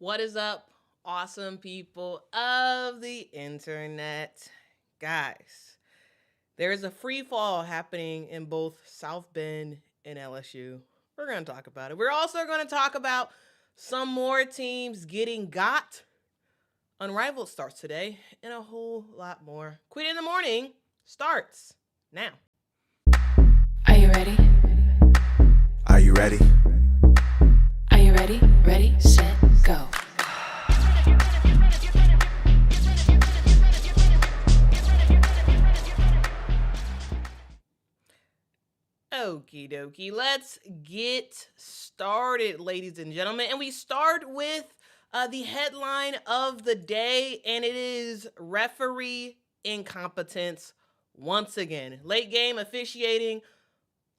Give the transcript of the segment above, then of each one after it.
What is up, awesome people of the internet? Guys, there is a free fall happening in both South Bend and LSU. We're going to talk about it. We're also going to talk about some more teams getting got. Unrivaled starts today, and a whole lot more. Quit in the Morning starts now. Are you ready? Are you ready? Are you ready? Ready, set, go. Okie dokie, let's get started, ladies and gentlemen. And we start with the headline of the day, and it is referee incompetence once again. Late game officiating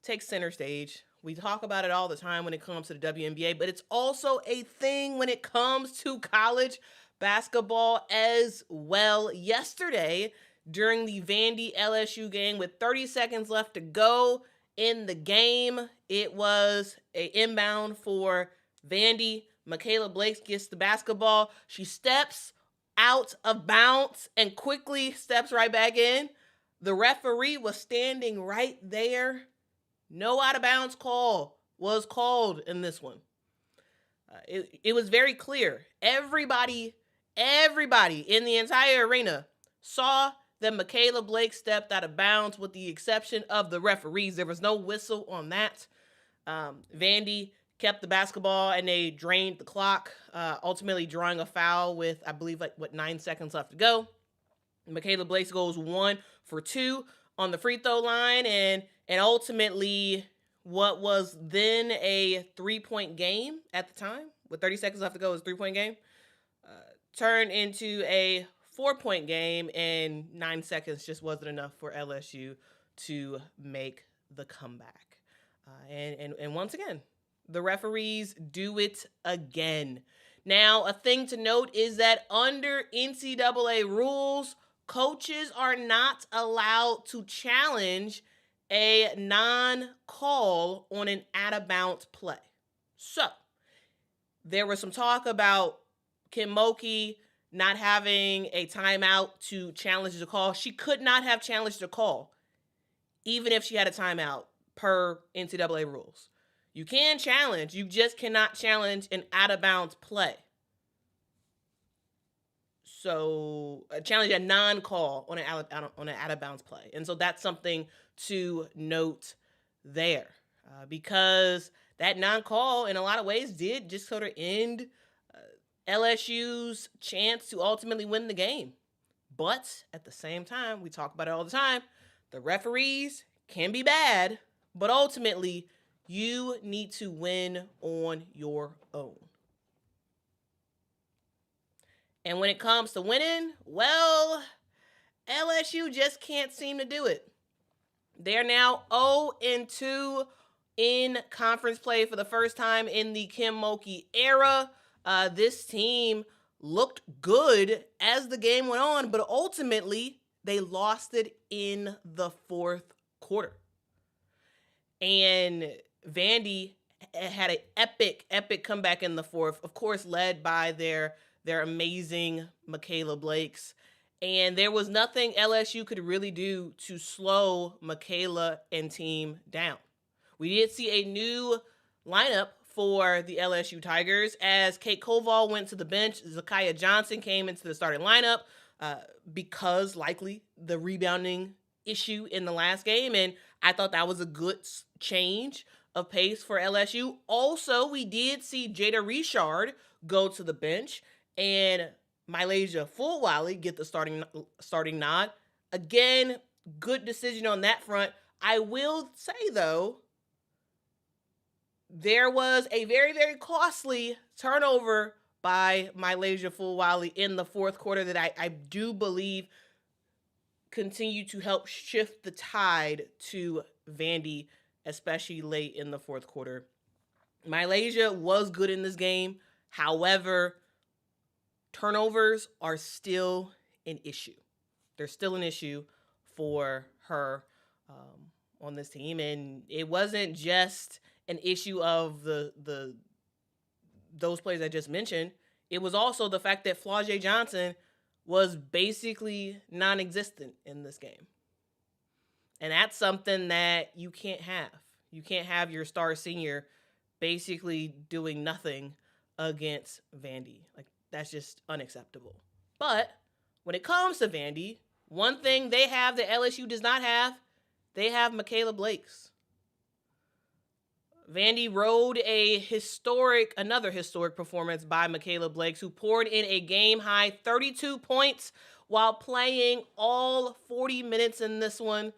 takes center stage. We talk about it all the time when it comes to the WNBA, but it's also a thing when it comes to college basketball as well. Yesterday, during the Vandy LSU game with 30 seconds left to go in the game, it was an inbound for Vandy. Mikayla Blake gets the basketball. She steps out of bounds and quickly steps right back in. The referee was standing right there. No out of bounds call was called in this one. It was very clear. Everybody in the entire arena saw that Mikayla Blake stepped out of bounds with the exception of the referees. There was no whistle on that. Vandy kept the basketball and they drained the clock, ultimately drawing a foul with, I believe, 9 seconds left to go. Mikayla Blake goes 1 for 2 on the free throw line, and ultimately what was then a 3-point game at the time, with 30 seconds left to go, it was a 3-point game, turned into a 4-point game, and 9 seconds just wasn't enough for LSU to make the comeback. And once again, the referees do it again. Now, a thing to note is that under NCAA rules, coaches are not allowed to challenge a non-call on an out-of-bounds play. So, there was some talk about Kim Mulkey not having a timeout to challenge the call. She could not have challenged the call, even if she had a timeout per NCAA rules. You can challenge, you just cannot challenge an out-of-bounds play. So, challenge a non-call on an out-of-bounds play. And so that's something to note there. Because that non-call, in a lot of ways, did just sort of end LSU's chance to ultimately win the game. But at the same time, we talk about it all the time, the referees can be bad, but ultimately, you need to win on your own. And when it comes to winning, well, LSU just can't seem to do it. They're now 0-2 in conference play for the first time in the Kim Mulkey era. This team looked good as the game went on, but ultimately they lost it in the fourth quarter. And Vandy had an epic comeback in the fourth, of course, led by their amazing Mikayla Blakes. And there was nothing LSU could really do to slow Mikayla and team down. We did see a new lineup for the LSU Tigers as Kate Koval went to the bench. Zakiyah Johnson came into the starting lineup because likely the rebounding issue in the last game. And I thought that was a good change of pace for LSU. Also, we did see Jada Richard go to the bench and MiLaysia Fulwiley get the starting nod. Again, good decision on that front. I will say, though, there was a very, very costly turnover by MiLaysia Fulwiley in the fourth quarter that I do believe continued to help shift the tide to Vandy, especially late in the fourth quarter. MiLaysia was good in this game. However, turnovers are still an issue. They're still an issue for her on this team. And it wasn't just an issue of those players I just mentioned. it was also the fact that Flau'jae Johnson was basically non-existent in this game. And that's something that you can't have. You can't have your star senior basically doing nothing against Vandy. Like, that's just unacceptable. But when it comes to Vandy, one thing they have that LSU does not have, they have Mikayla Blakes. Vandy rode another historic performance by Mikayla Blakes, who poured in a game-high 32 points while playing all 40 minutes in this one.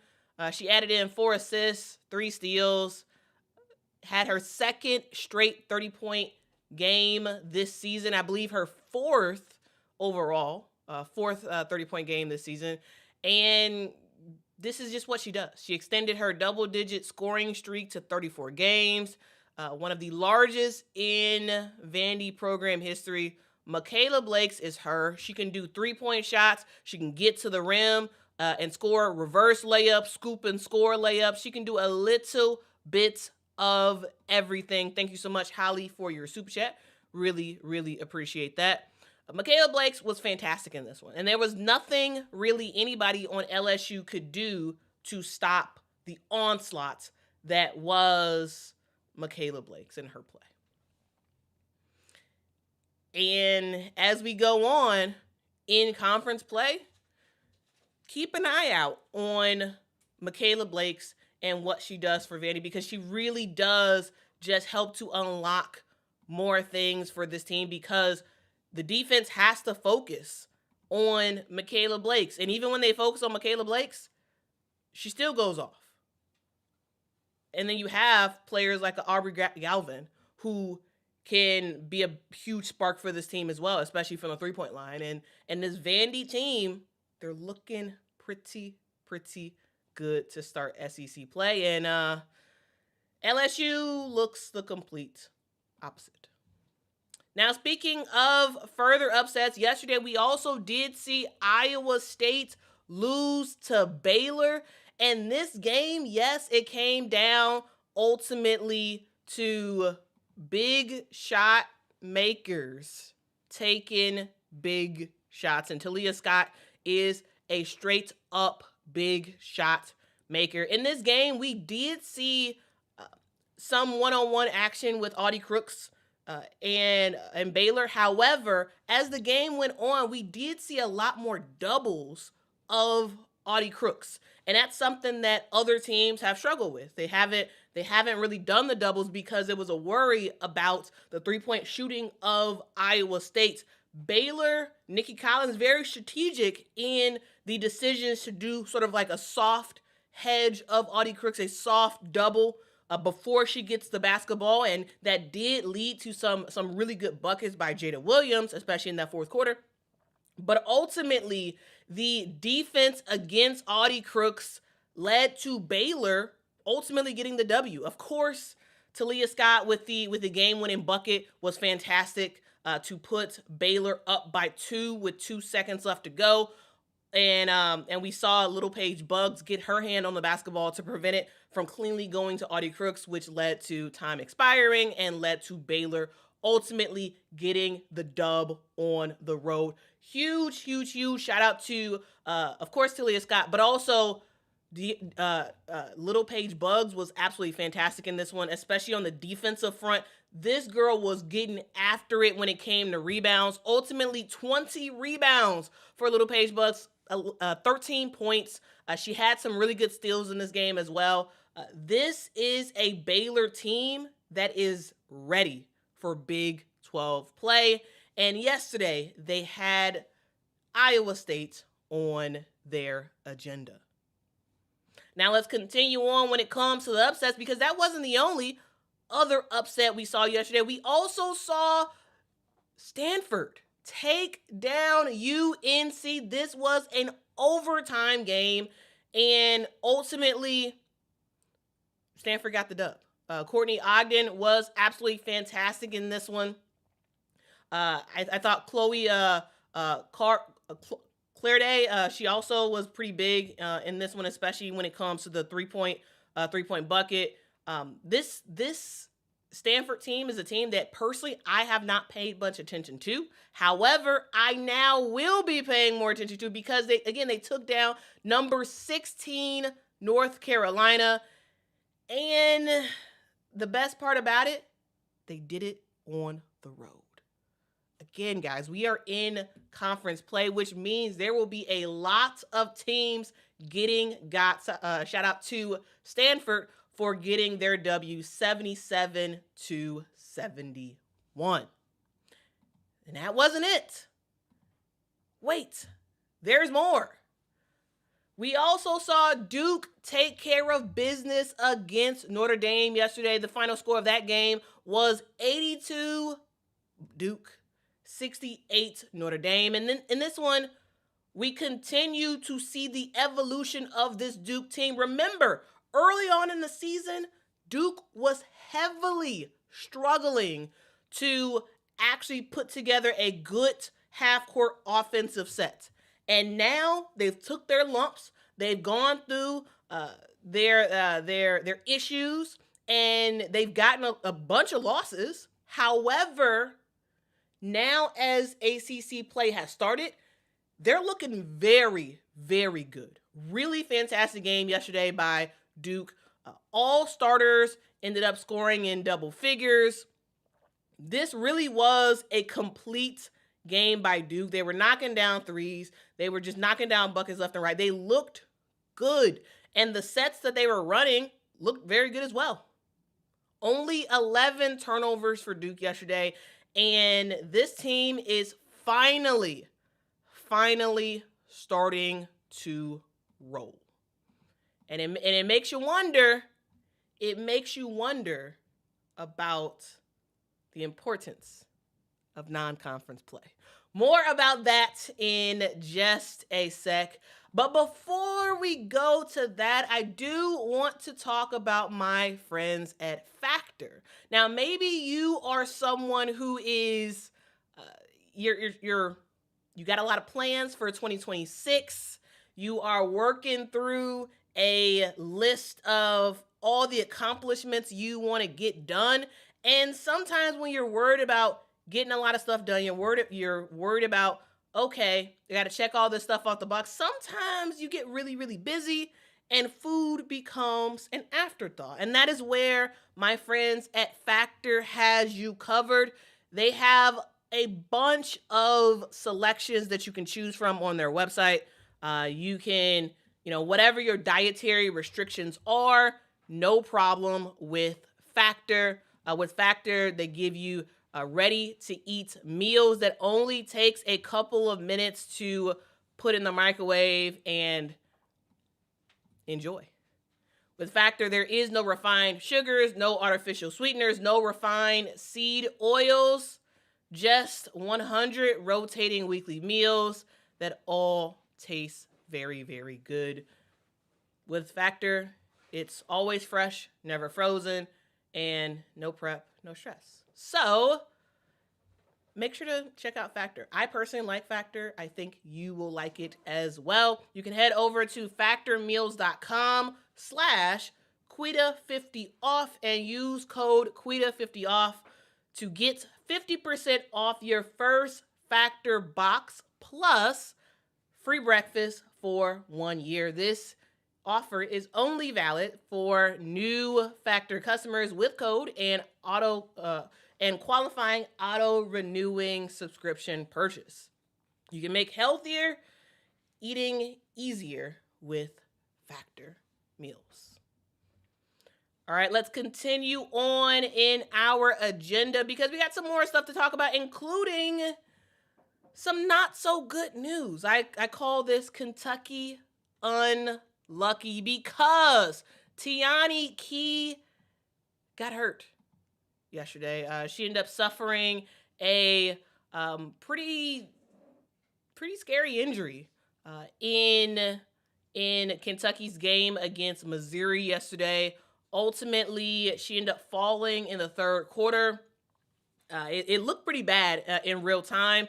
She added in 4 assists, 3 steals, had her second straight 30-point game this season. I believe her fourth overall, 30-point game this season. And this is just what she does. She extended her double-digit scoring streak to 34 games, one of the largest in Vandy program history. Mikayla Blakes is her. She can do 3-point shots. She can get to the rim and score reverse layups, scoop and score layups. She can do a little bit of everything. Thank you so much, Holly, for your super chat. Really, really appreciate that. Mikayla Blakes was fantastic in this one, and there was nothing really anybody on LSU could do to stop the onslaught that was Mikayla Blakes and her play. And as we go on in conference play, keep an eye out on Mikayla Blakes and what she does for Vandy, because she really does just help to unlock more things for this team, because the defense has to focus on Mikayla Blakes. And even when they focus on Mikayla Blakes, she still goes off. And then you have players like Aubrey Galvin, who can be a huge spark for this team as well, especially from the three-point line. And this Vandy team, they're looking pretty good to start SEC play. And LSU looks the complete opposite. Now, speaking of further upsets, yesterday we also did see Iowa State lose to Baylor. And this game, yes, it came down ultimately to big shot makers taking big shots. And Talia Scott is a straight up big shot maker. In this game, we did see some one-on-one action with Audie Crooks and Baylor. However, as the game went on, we did see a lot more doubles of Audie Crooks. And that's something that other teams have struggled with. They haven't really done the doubles because it was a worry about the three-point shooting of Iowa State. Baylor, Nikki Collins, very strategic in the decisions to do sort of like a soft hedge of Audie Crooks, a soft double before she gets the basketball. And that did lead to some really good buckets by Jada Williams, especially in that fourth quarter. But ultimately, the defense against Audie Crooks led to Baylor ultimately getting the W. Of course, Talia Scott with the game-winning bucket was fantastic to put Baylor up by 2 with 2 seconds left to go. And we saw Little Paige Bugs get her hand on the basketball to prevent it from cleanly going to Audie Crooks, which led to time expiring and led to Baylor ultimately getting the dub on the road. Huge shout out to, of course, Talia Scott, but also the Little Paige Bugs was absolutely fantastic in this one, especially on the defensive front. This girl was getting after it when it came to rebounds. Ultimately, 20 rebounds for Little Paige Bugs, 13 points. She had some really good steals in this game as well. This is a Baylor team that is ready for Big 12 play. And yesterday, they had Iowa State on their agenda. Now let's continue on when it comes to the upsets, because that wasn't the only other upset we saw yesterday. We also saw Stanford take down UNC. This was an overtime game, and ultimately, Stanford got the dub. Courtney Ogden was absolutely fantastic in this one. I thought Chloe Clairday, she also was pretty big in this one, especially when it comes to the three-point bucket. This Stanford team is a team that personally I have not paid much attention to. However, I now will be paying more attention to because they took down number 16 North Carolina. And the best part about it, they did it on the road. Again, guys, we are in conference play, which means there will be a lot of teams getting shout out to Stanford for getting their W 77-71. And that wasn't it. Wait, there's more. We also saw Duke take care of business against Notre Dame yesterday. The final score of that game was 82 Duke, 68 Notre Dame. And then in this one, we continue to see the evolution of this Duke team. Remember, early on in the season, Duke was heavily struggling to actually put together a good half-court offensive set. And now they've took their lumps. They've gone through their issues, and they've gotten a bunch of losses. However, now as ACC play has started, they're looking very, very good. Really fantastic game yesterday by Duke. All starters ended up scoring in double figures. This really was a complete game by Duke. They were knocking down threes. They were just knocking down buckets left and right. They looked good. And the sets that they were running looked very good as well. Only 11 turnovers for Duke yesterday. And this team is finally starting to roll. And it makes you wonder, about the importance of non-conference play. More about that in just a sec. But before we go to that, I do want to talk about my friends at Factor. Now, maybe you are someone who is you got a lot of plans for 2026. You are working through a list of all the accomplishments you want to get done. And sometimes when you're worried about getting a lot of stuff done, you're worried about, okay, you got to check all this stuff off the box. Sometimes you get really, really busy and food becomes an afterthought. And that is where my friends at Factor has you covered. They have a bunch of selections that you can choose from on their website. You can, whatever your dietary restrictions are, no problem with Factor. With Factor, they give you ready-to-eat meals that only takes a couple of minutes to put in the microwave and enjoy. With Factor, there is no refined sugars, no artificial sweeteners, no refined seed oils, just 100 rotating weekly meals that all taste very, very good. With Factor, it's always fresh, never frozen, and no prep, no stress. So make sure to check out Factor. I personally like Factor. I think you will like it as well. You can head over to factormeals.com/QITA50off and use code QITA50off to get 50% off your first Factor box plus free breakfast for 1 year. This offer is only valid for new Factor customers with code and qualifying auto-renewing subscription purchase. You can make healthier eating easier with Factor meals. All right, let's continue on in our agenda because we got some more stuff to talk about, including some not so good news. I call this Kentucky unlucky because Tiani Key got hurt yesterday. She ended up suffering a pretty scary injury in Kentucky's game against Missouri yesterday. Ultimately, she ended up falling in the third quarter. It looked pretty bad in real time.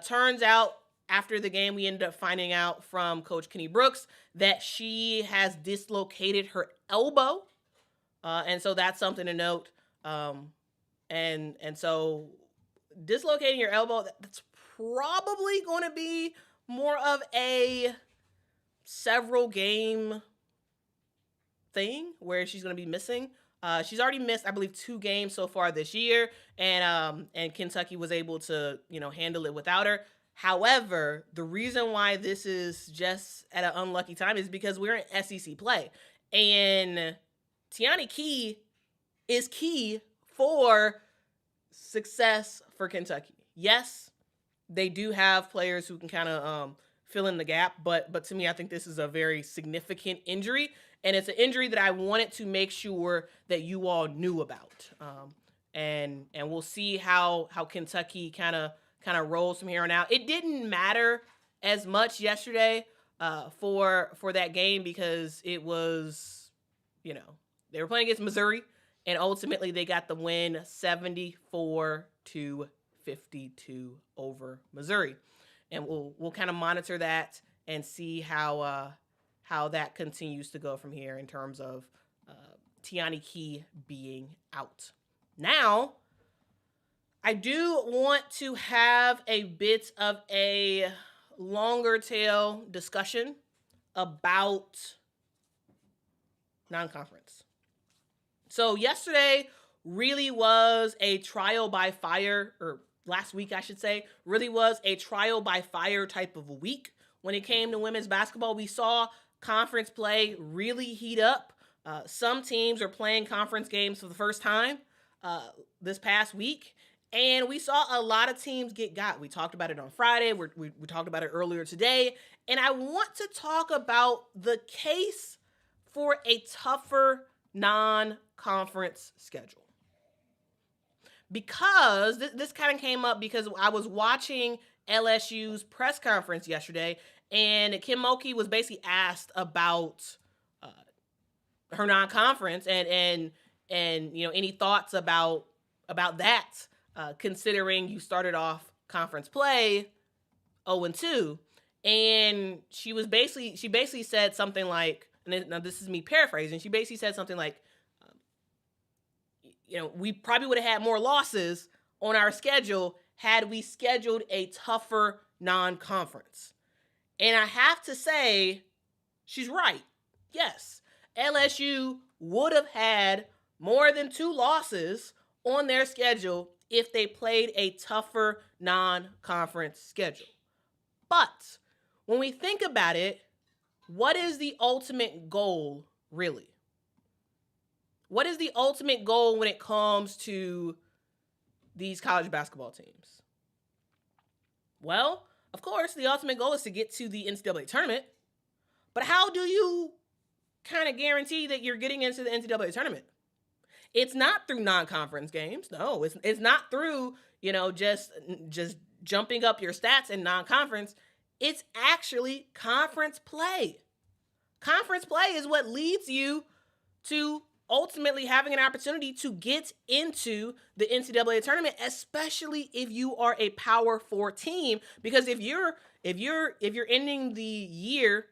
Turns out after the game, we ended up finding out from Coach Kenny Brooks that she has dislocated her elbow. And so that's something to note. And so dislocating your elbow, that's probably going to be more of a several game thing where she's going to be missing. She's already missed, I believe, 2 games so far this year, and Kentucky was able to, handle it without her. However, the reason why this is just at an unlucky time is because we're in SEC play, and Tiani Key is key for success for Kentucky. Yes, they do have players who can kind of fill in the gap, but to me, I think this is a very significant injury, and it's an injury that I wanted to make sure that you all knew about. And we'll see how Kentucky kind of rolls from here on out. It didn't matter as much yesterday for that game because it was, they were playing against Missouri, and ultimately they got the win 74-52 over Missouri. And we'll kind of monitor that and see how that continues to go from here in terms of Tiani Key being out. Now, I do want to have a bit of a longer tail discussion about non-conference. So yesterday really was a trial by fire, or last week I should say, really was a trial by fire type of a week. When it came to women's basketball, we saw conference play really heat up. Some teams are playing conference games for the first time this past week, and we saw a lot of teams get got. We talked about it on Friday. We talked about it earlier today, and I want to talk about the case for a tougher non-conference schedule. Because this kind of came up because I was watching LSU's press conference yesterday, and Kim Mulkey was basically asked about her non-conference and any thoughts about that, considering you started off conference play 0-2, and she basically said something like, and now this is me paraphrasing, she basically said something like, we probably would have had more losses on our schedule had we scheduled a tougher non-conference. And I have to say, she's right. Yes, LSU would have had more than 2 losses on their schedule if they played a tougher non-conference schedule. But when we think about it, what is the ultimate goal, really? What is the ultimate goal when it comes to these college basketball teams? Well, of course, the ultimate goal is to get to the NCAA tournament. But how do you kind of guarantee that you're getting into the NCAA tournament? It's not through non-conference games. No, it's not through, just jumping up your stats in non-conference. It's actually conference play. Conference play is what leads you to ultimately having an opportunity to get into the NCAA tournament, especially if you are a Power 4 team. Because if you're ending the year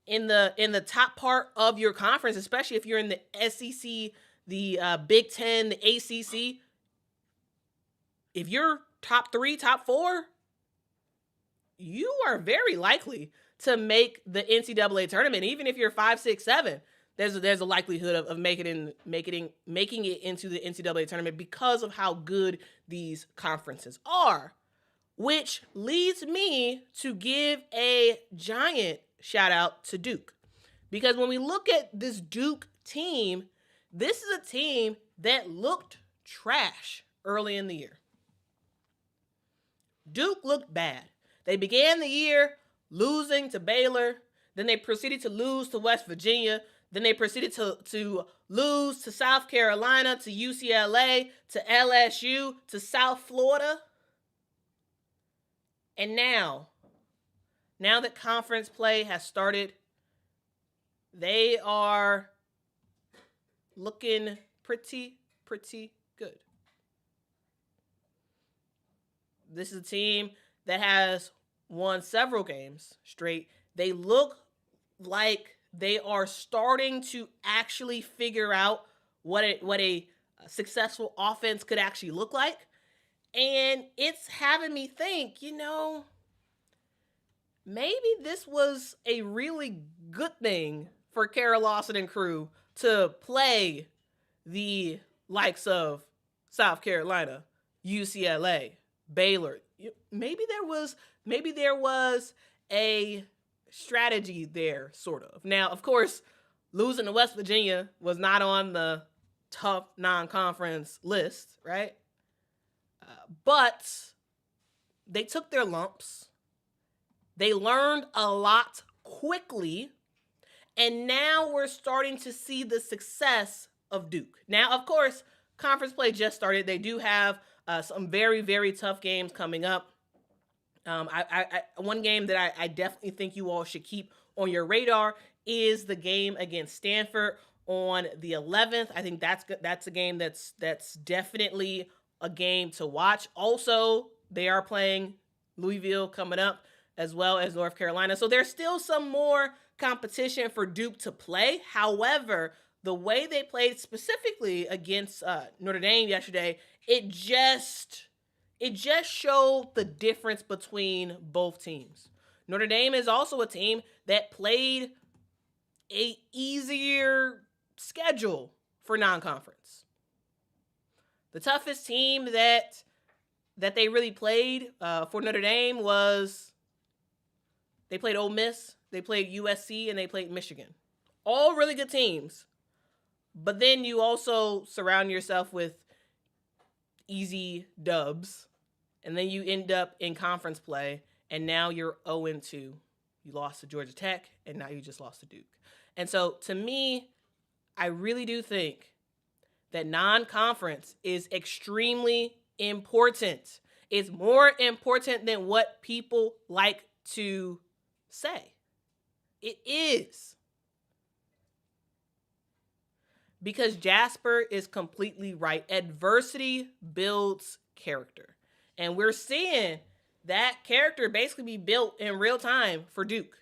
in the top part of your conference, especially if you're in the SEC, the Big Ten, the ACC, if you're top 3, top 4, you are very likely to make the NCAA tournament. Even if you're 5, 6, 7, there's a likelihood of making it into the NCAA tournament because of how good these conferences are. Which leads me to give a giant shout out to Duke. Because when we look at this Duke team, this is a team that looked trash early in the year. Duke looked bad. They began the year losing to Baylor. Then they proceeded to lose to West Virginia. Then they proceeded to lose to South Carolina, to UCLA, to LSU, to South Florida. And now that conference play has started, they are looking pretty good. This is a team that has won several games straight. They look like they are starting to actually figure out what a successful offense could actually look like. And it's having me think, maybe this was a really good thing for Kara Lawson and crew to play the likes of South Carolina, UCLA, Baylor. Maybe there was a strategy there, sort of. Now, of course, losing to West Virginia was not on the tough non-conference list, right? But they took their lumps. They learned a lot quickly. And now we're starting to see the success of Duke. Now, of course, conference play just started. They do have some very, very tough games coming up. One game that I definitely think you all should keep on your radar is the game against Stanford on the 11th. I think that's a game that's definitely a game to watch. Also, they are playing Louisville coming up, as well as North Carolina. So there's still some more competition for Duke to play. However, the way they played specifically against Notre Dame yesterday, it just showed the difference between both teams. Notre Dame is also a team that played a easier schedule for non-conference. The toughest team that they really played for Notre Dame was they played Ole Miss, they played USC, and they played Michigan. All really good teams. But then you also surround yourself with easy dubs, and then you end up in conference play, and now you're 0-2. You lost to Georgia Tech, and now you just lost to Duke. And so, to me, I really do think that non-conference is extremely important. It's more important than what people like to say. It is. Because Jasper is completely right. Adversity builds character. And we're seeing that character basically be built in real time for Duke.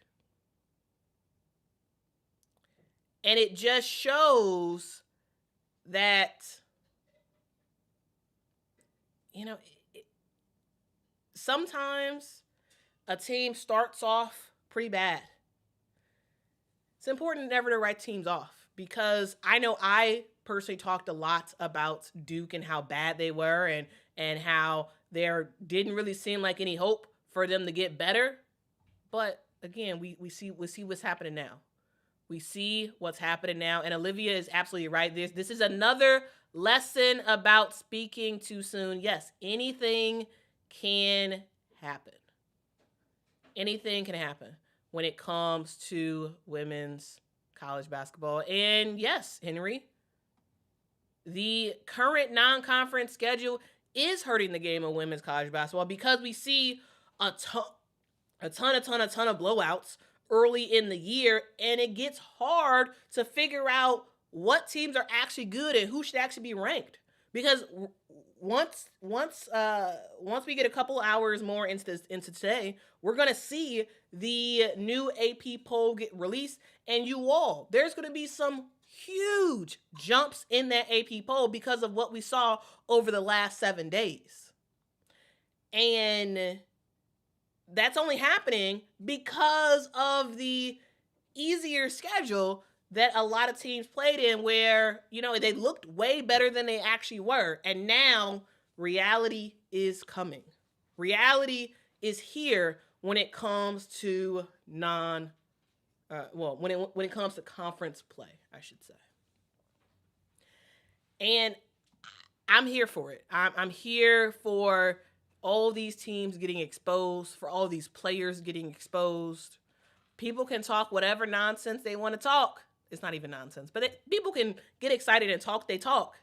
And it just shows that, sometimes a team starts off pretty bad. It's important never to write teams off, because I know I personally talked a lot about Duke and how bad they were and how there didn't really seem like any hope for them to get better. But again, we see what's happening now. We see what's happening now. And Olivia is absolutely right. This is another lesson about speaking too soon. Yes, anything can happen. Anything can happen when it comes to women's college basketball. And yes, Henry, the current non-conference schedule is hurting the game of women's college basketball, because we see a ton of blowouts early in the year, and it gets hard to figure out what teams are actually good and who should actually be ranked. Because once we get a couple hours more into today, we're gonna see the new AP poll get released, and there's gonna be some huge jumps in that AP poll because of what we saw over the last 7 days. And that's only happening because of the easier schedule that a lot of teams played in, where, they looked way better than they actually were. And now reality is coming. Reality is here when it comes to when it comes to conference play, I should say. And I'm here for it. I'm here for all these teams getting exposed, for all these players getting exposed. People can talk whatever nonsense they want to talk. It's not even nonsense, but people can get excited and talk, they talk.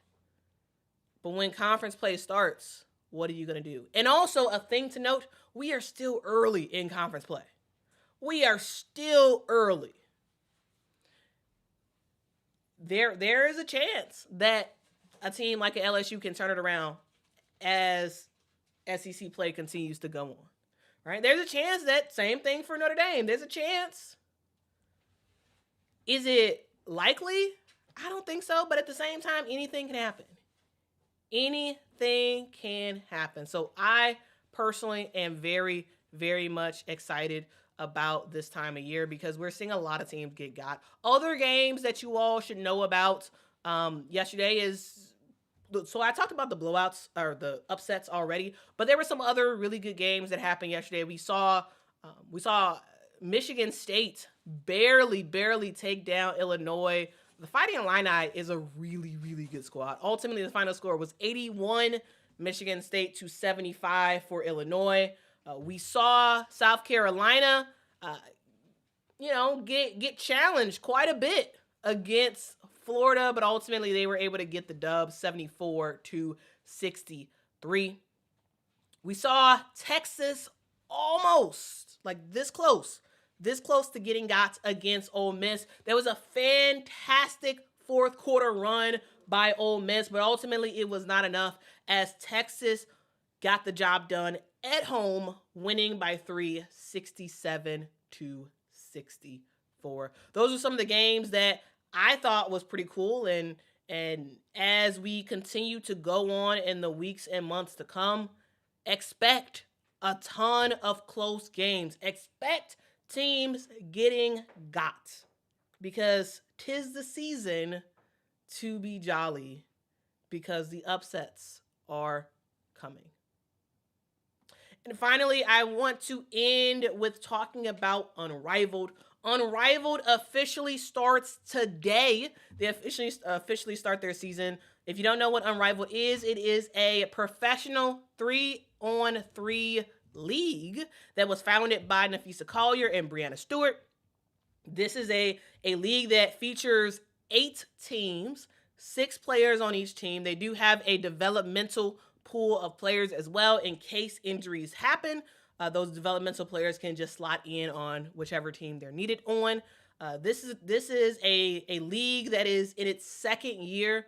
But when conference play starts, what are you going to do? And also, a thing to note, we are still early in conference play. We are still early. There is a chance that a team like an LSU can turn it around as SEC play continues to go on, right? There's a chance that same thing for Notre Dame. There's a chance. Is it likely? I don't think so, but at the same time, anything can happen. Anything can happen. So I personally am very, very much excited about this time of year because we're seeing a lot of teams get got. Other games that you all should know about yesterday is, so I talked about the blowouts or the upsets already, but there were some other really good games that happened yesterday. We saw Michigan State barely take down Illinois. The Fighting Illini is a really, really good squad. Ultimately, the final score was 81 Michigan State to 75 for Illinois. We saw South Carolina, get challenged quite a bit against Florida, but ultimately they were able to get the dub 74 to 63. We saw Texas almost this close to getting got against Ole Miss. There was a fantastic fourth quarter run by Ole Miss, but ultimately it was not enough as Texas got the job done at home, winning by 3, 67 to 64. Those are some of the games that I thought was pretty cool, and as we continue to go on in the weeks and months to come, expect a ton of close games. Expect teams getting got, because 'tis the season to be jolly, because the upsets are coming. And finally, I want to end with talking about Unrivaled. Unrivaled officially starts today. They officially start their season. If you don't know what Unrivaled is, it is a professional 3-on-3 league that was founded by Nafisa Collier and Brianna Stewart. This is a league that features 8 teams, 6 players on each team. They do have a developmental pool of players as well in case injuries happen. Those developmental players can just slot in on whichever team they're needed on. This is a league that is in its second year.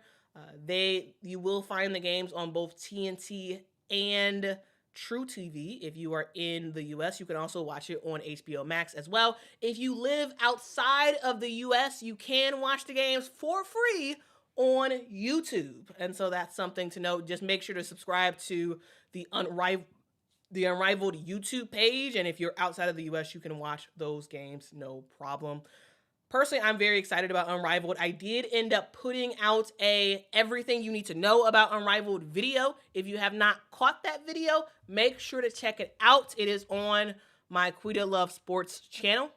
You will find the games on both TNT and True TV. If you are in the US, you can also watch it on HBO Max as well. If you live outside of the US, you can watch the games for free on YouTube. And so that's something to note. Just make sure to subscribe to the Unrivaled YouTube page. And if you're outside of the US, you can watch those games, no problem. Personally, I'm very excited about Unrivaled. I did end up putting out a everything you need to know about Unrivaled video. If you have not caught that video, make sure to check it out. It is on my Quita Love Sports channel.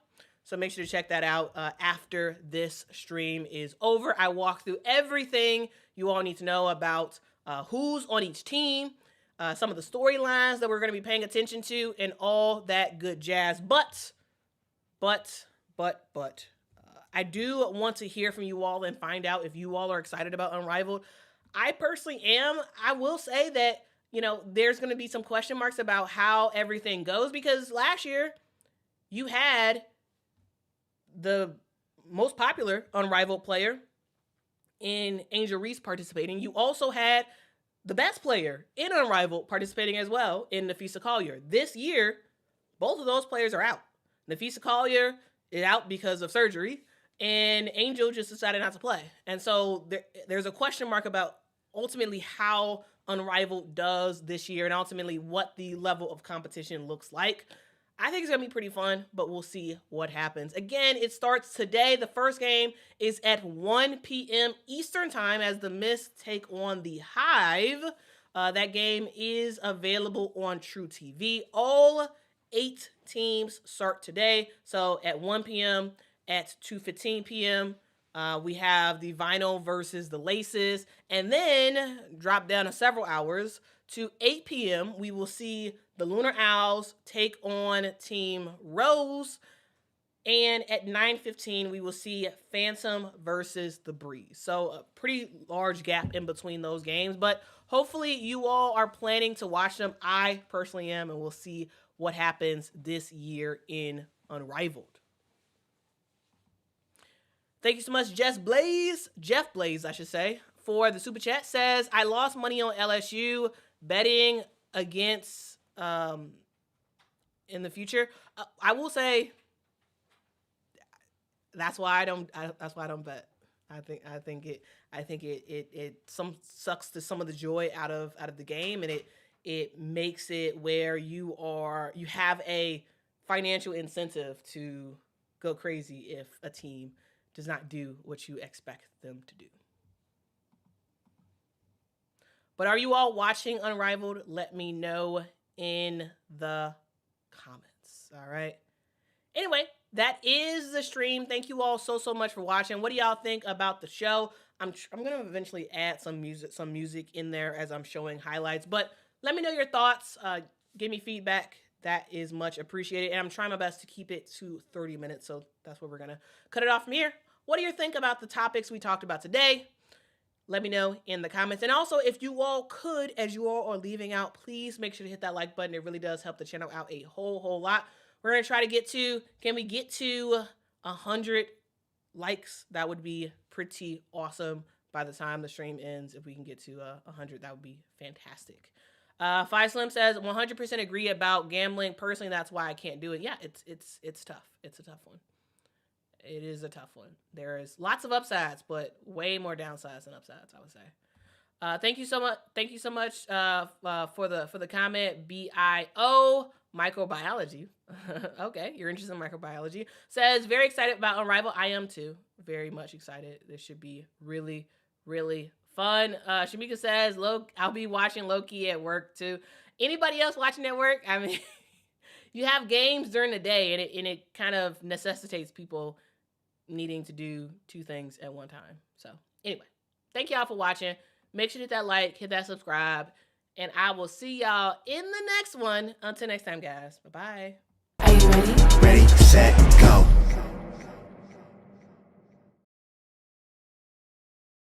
So make sure to check that out after this stream is over. I walk through everything you all need to know about who's on each team, some of the storylines that we're going to be paying attention to, and all that good jazz. But I do want to hear from you all and find out if you all are excited about Unrivaled. I personally am. I will say that, there's going to be some question marks about how everything goes, because last year you had the most popular Unrivaled player in Angel Reese participating. You also had the best player in Unrivaled participating as well in Nafisa Collier. This year, both of those players are out. Nafisa Collier is out because of surgery, and Angel just decided not to play. And so there's a question mark about ultimately how Unrivaled does this year and ultimately what the level of competition looks like. I think it's going to be pretty fun, but we'll see what happens. Again, it starts today. The first game is at 1 p.m. Eastern time as the Mist take on the Hive. That game is available on True TV. All 8 teams start today. So at 1 p.m., at 2:15 p.m., we have the Vinyl versus the Laces. And then drop down to several hours to 8 p.m., we will see the Lunar Owls take on Team Rose. And at 9:15, we will see Phantom versus the Breeze. So a pretty large gap in between those games. But hopefully you all are planning to watch them. I personally am, and we'll see what happens this year in Unrivaled. Thank you so much, Jeff Blaze, I should say, for the super chat. Says, I lost money on LSU betting against in the future. I will say that's why I don't bet. I think it some sucks to some of the joy out of the game, and it makes it where you have a financial incentive to go crazy if a team does not do what you expect them to do. But are you all watching Unrivaled? Let me know in the comments. All right. Anyway, that is the stream. Thank you all so much for watching. What do y'all think about the show? I'm gonna eventually add some music in there as I'm showing highlights. But let me know your thoughts. Give me feedback. That is much appreciated. And I'm trying my best to keep it to 30 minutes. So that's where we're gonna cut it off from here. What do you think about the topics we talked about today? Let me know in the comments. And also, if you all could, as you all are leaving out, please make sure to hit that like button. It really does help the channel out a whole lot. We're going to try to get to, can we get to 100 likes? That would be pretty awesome by the time the stream ends. If we can get to 100, that would be fantastic. Five Slim says, 100% agree about gambling. Personally, that's why I can't do it. Yeah, it's tough. It's a tough one. It is a tough one. There is lots of upsides, but way more downsides than upsides, I would say. Thank you so much. Thank you so much for the comment. BIO microbiology. Okay, you're interested in microbiology. Says very excited about Unrivaled. I am too. Very much excited. This should be really fun. Shamika says, I'll be watching low-key at work too. Anybody else watching at work? I mean, you have games during the day, and it kind of necessitates people needing to do two things at one time. So anyway, thank y'all for watching. Make sure to hit that like, hit that subscribe, and I will see y'all in the next one. Until next time, guys. Bye-bye. Are you ready? Ready, set.